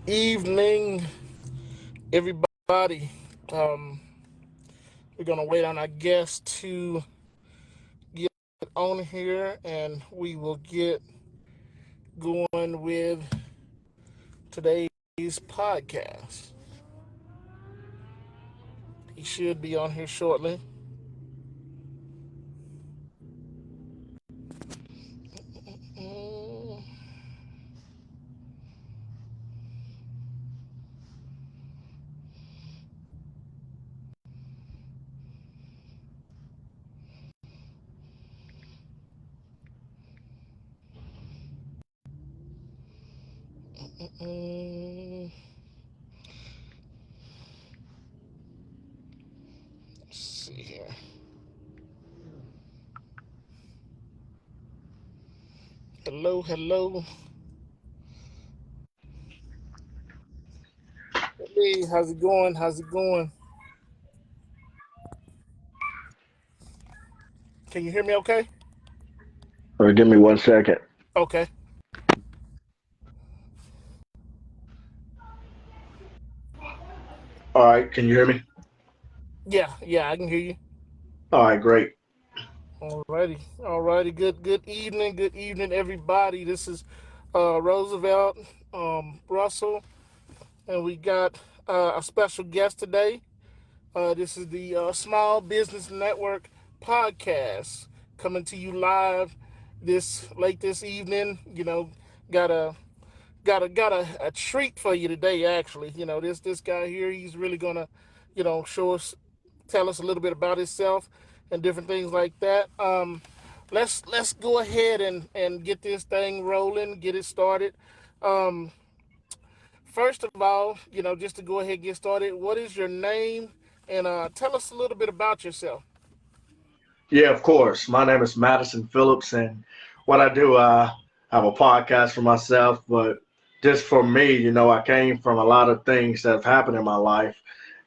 Evening, everybody. Um, we're gonna wait on our guest to get on here, and we will get going with today's podcast. He should be on here shortly. Mm, mm, let's see here. Hello, hello. Hey, how's it going? How's it going? Can you hear me? Okay. Or give me 1 second. Okay. All right, can you hear me? Yeah, yeah, I can hear you. All right, great. Alrighty, alrighty. Good evening, everybody. This is Roosevelt, Russell, and we got a special guest today. This is the Small Business Network podcast coming to you live this late this evening. Got a got a treat for you today. Actually, this guy here, he's really gonna, show us, tell us a little bit about himself and different things like that. Let's go ahead and get this thing rolling, get it started. Um, First of all, just to go ahead and get started, what is your name, and tell us a little bit about yourself. Yeah, of course. My name is Madison Phillips, and what I do, I have a podcast for myself, but just for me, I came from a lot of things that have happened in my life,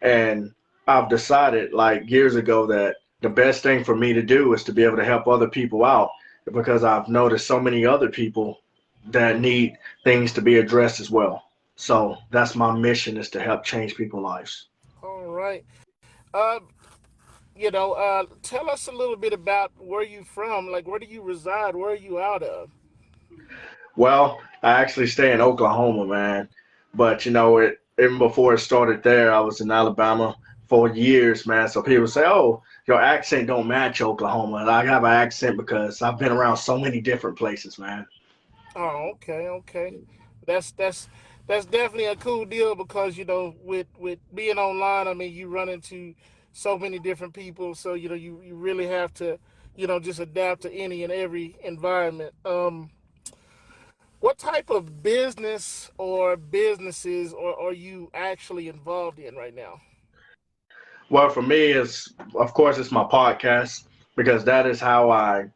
and I've decided like years ago that the best thing for me to do is to be able to help other people out because I've noticed so many other people that need things to be addressed as well. So that's my mission is to help change people's lives. All right. Uh, Tell us a little bit about where you from. Like, where do you reside? Where are you out of? Well, I actually stay in Oklahoma, man. But even before it started there, I was in Alabama for years, man. So people say, "Oh, your accent don't match Oklahoma." And I have an accent because I've been around so many different places, man. Oh, okay, okay. That's that's that's definitely a cool deal because with being online, I mean, you run into so many different people, so you really have to just adapt to any and every environment. What type of business or businesses are you actually involved in right now? Well, for me, it's of course it's my podcast because that is how I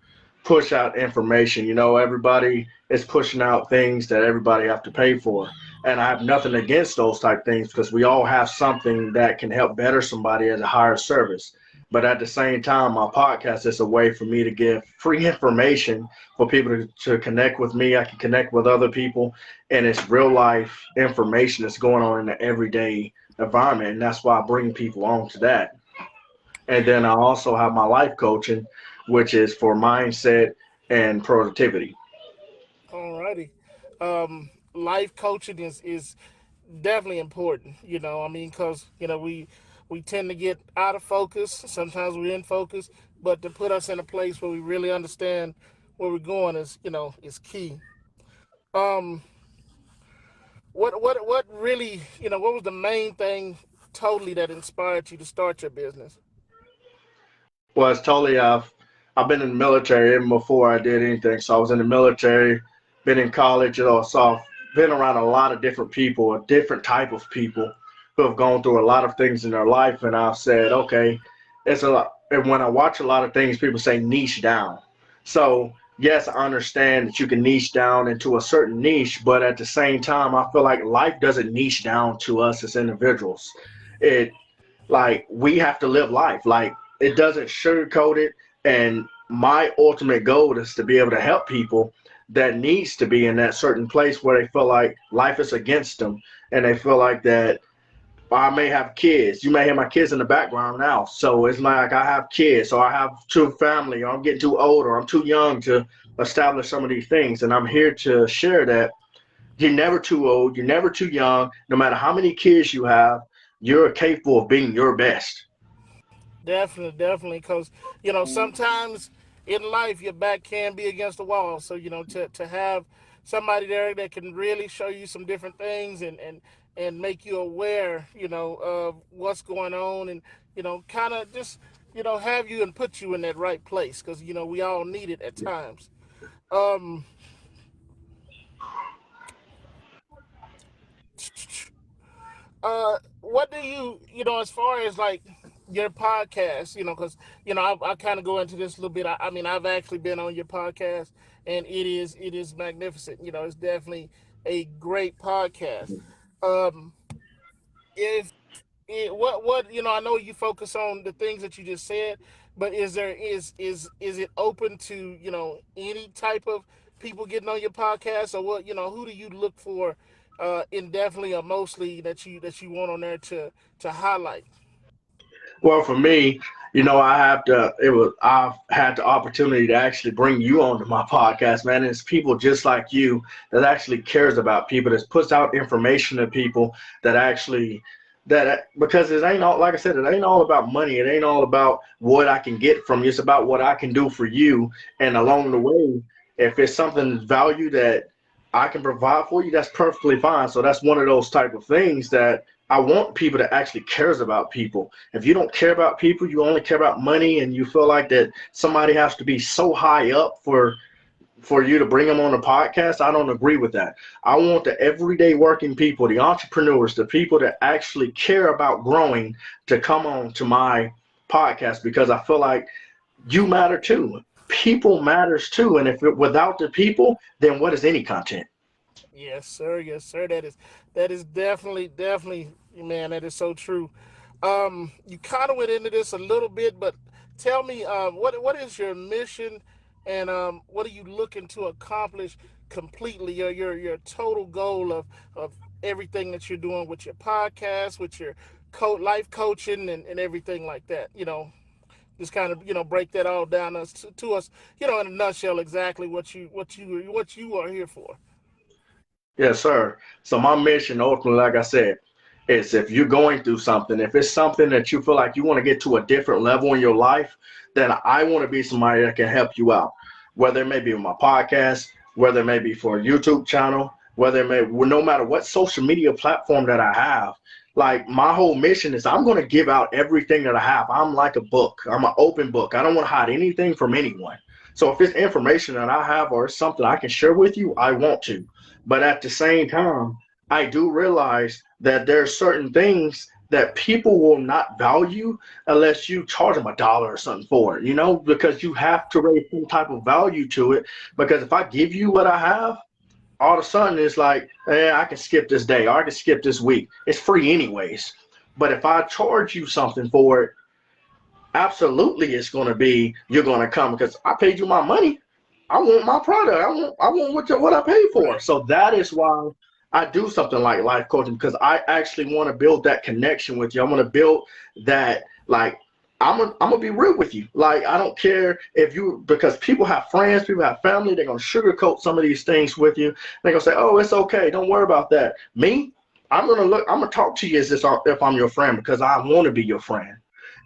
push out information. Everybody is pushing out things that everybody have to pay for, and I have nothing against those type things because we all have something that can help better somebody as a higher service. But at the same time, my podcast is a way for me to give free information for people to connect with me. I can connect with other people, and it's real life information that's going on in the everyday environment, and that's why I bring people on to that. And then I also have my life coaching, which is for mindset and productivity. Alrighty. Life coaching is definitely important. I mean, because we tend to get out of focus. Sometimes we're in focus, but to put us in a place where we really understand where we're going is key. Um, what really what was the main thing totally that inspired you to start your business? Well, it's totally I've been in the military even before I did anything. So I was in the military, been in college, so I've been around a lot of different people, a different type of people who have gone through a lot of things in their life, and I've said, okay, it's a lot. And when I watch a lot of things, people say niche down. So yes, I understand that you can niche down into a certain niche, but at the same time, I feel like life doesn't niche down to us as individuals. It like we have to live life. Like it doesn't sugarcoat it. And my ultimate goal is to be able to help people that needs to be in that certain place where they feel like life is against them and they feel like that I may have kids. You may hear my kids in the background now. So it's like I have kids, or I have two family, or I'm getting too old, or I'm too young to establish some of these things. And I'm here to share that you're never too old, you're never too young. No matter how many kids you have, you're capable of being your best. Definitely, definitely, because sometimes in life your back can be against the wall. So to have somebody there that can really show you some different things and make you aware, of what's going on, and kind of just have you and put you in that right place, because we all need it at times. Um, what do as far as like your podcast, because I kind of go into this a little bit. I mean, I've actually been on your podcast, and it is magnificent. It's definitely a great podcast. Um, if what I know you focus on the things that you just said, but is it open to any type of people getting on your podcast, or what who do you look for, indefinitely or mostly, that you want on there to highlight? Well, for me, I've had the opportunity to actually bring you onto my podcast, man. It's people just like you that actually cares about people, that puts out information to people that actually that because it ain't all like I said, it ain't all about money. It ain't all about what I can get from you. It's about what I can do for you. And along the way, if it's something value that I can provide for you, that's perfectly fine. So that's one of those type of things that I want people that actually cares about people. If you don't care about people, you only care about money, and you feel like that somebody has to be so high up for you to bring them on the podcast, I don't agree with that. I want the everyday working people, the entrepreneurs, the people that actually care about growing to come on to my podcast because I feel like you matter too. People matters too, and if without the people, then what is any content? Yes, sir. Yes, sir. That is definitely, man. That is so true. You kind of went into this a little bit, but tell me, what is your mission, and what are you looking to accomplish completely? Your total goal of everything that you're doing with your podcast, with your life coaching, and everything like that. Just kind of break that all down to us, in a nutshell, exactly what you are here for. Yes, sir. So my mission ultimately, like I said, is if you're going through something, if it's something that you feel like you want to get to a different level in your life, then I want to be somebody that can help you out. Whether it may be with my podcast, whether it may be for a YouTube channel, whether it may, well, no matter what social media platform that I have, like my whole mission is I'm going to give out everything that I have. I'm like a book. I'm an open book. I don't want to hide anything from anyone. So if it's information that I have or it's something I can share with you, I want to. But at the same time, I do realize that there are certain things that people will not value unless you charge them $1 or something for it, because you have to raise some type of value to it. Because if I give you what I have, all of a sudden it's like, I can skip this day or I can skip this week. It's free anyways. But if I charge you something for it, absolutely it's going to be you're going to come because I paid you my money. I want my product. I want what I paid for. Right. So that is why I do something like life coaching because I actually want to build that connection with you. I want to build that like I'm gonna be real with you. Like I don't care if you because people have friends, people have family. They're gonna sugarcoat some of these things with you. They're gonna say, "Oh, it's okay. Don't worry about that." Me, I'm gonna look. I'm gonna talk to you as if I'm your friend because I want to be your friend.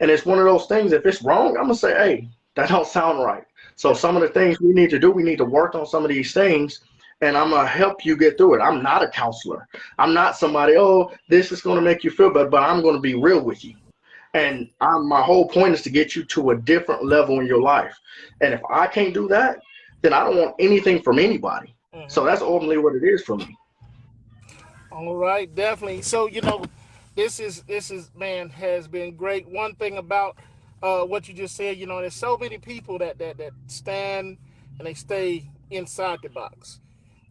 And it's one of those things. If it's wrong, I'm gonna say, "Hey, that don't sound right." So Yep. some of the things we need to do, we need to work on some of these things, and I'm gonna help you get through it. I'm not a counselor. I'm not somebody. Oh, this is gonna make you feel better, but I'm gonna be real with you. Yeah. And my whole point is to get you to a different level in your life. And if I can't do that, then I don't want anything from anybody. So Hmm. that's ultimately what it is for me. All right, definitely. So this is man, has been great. One thing about what you just said, there's so many people that stand and they stay inside the box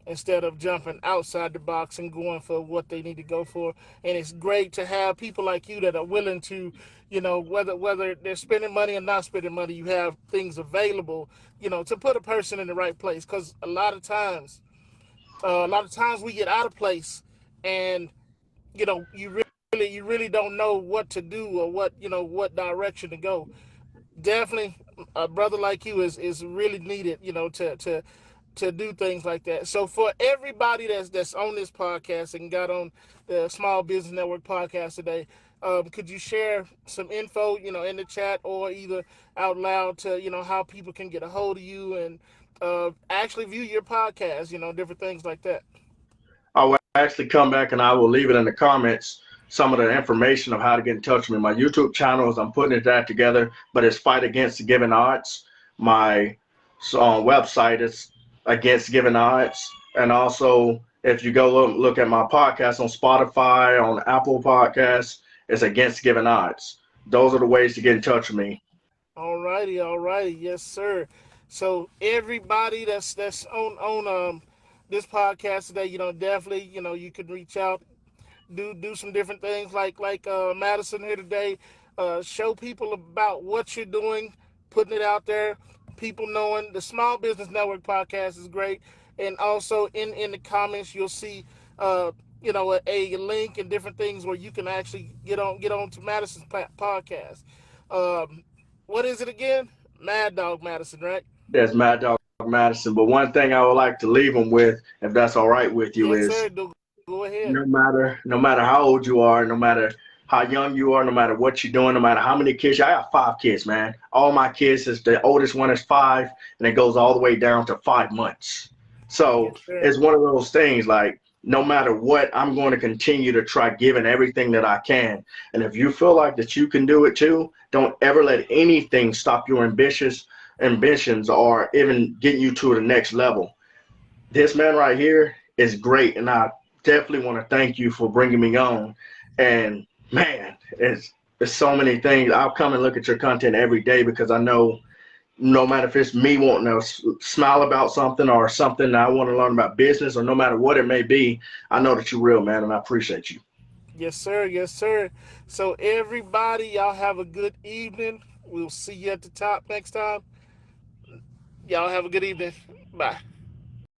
instead of jumping outside the box and going for what they need to go for. And it's great to have people like you that are willing to, whether they're spending money or not spending money, you have things available, to put a person in the right place. Because a lot of times we get out of place, and you really don't know what to do or what direction to go. Definitely, a brother like you is really needed, to do things like that. So for everybody that's on this podcast and got on the Small Business Network podcast today, could you share some info, in the chat or either out loud to how people can get a hold of you and actually view your podcast, different things like that. I will actually come back and I will leave it in the comments some of the information of how to get in touch with me. My YouTube channel is I'm putting that together, but it's Fight Against the Given Odds. My website is Against Given Odds, and also if you go look at my podcast on Spotify, on Apple Podcasts, it's Against Given Odds. Those are the ways to get in touch with me. All righty, yes, sir. So everybody that's on this podcast today, definitely, you can reach out, do some different things like Madison here today. Show people about what you're doing, putting it out there. People knowing the Small Business Network podcast is great, and also in the comments you'll see a link and different things where you can actually get on to Madison's podcast. Um, what is it again? Mad Dog Madison, right? There's Mad Dog Madison. But one thing I would like to leave them with, if that's all right with you, Yes, is sir. Go ahead. no matter how old you are, no matter how young you are, no matter what you're doing, no matter how many kids. I got 5 kids, man. All my kids is the oldest one is 5, and it goes all the way down to 5 months. So Yes, sir. it's one of those things like no matter what, I'm going to continue to try giving everything that I can. And if you feel like that you can do it too, don't ever let anything stop your ambitions or even getting you to the next level. This man right here is great, and I definitely want to thank you for bringing me on. And man, it's so many things. I'll come and look at your content every day because I know no matter if it's me wanting to smile about something or something that I want to learn about business or no matter what it may be, I know that you're real, man, and I appreciate you. Yes, sir. Yes, sir. So, everybody, y'all have a good evening. We'll see you at the top next time. Y'all have a good evening. Bye.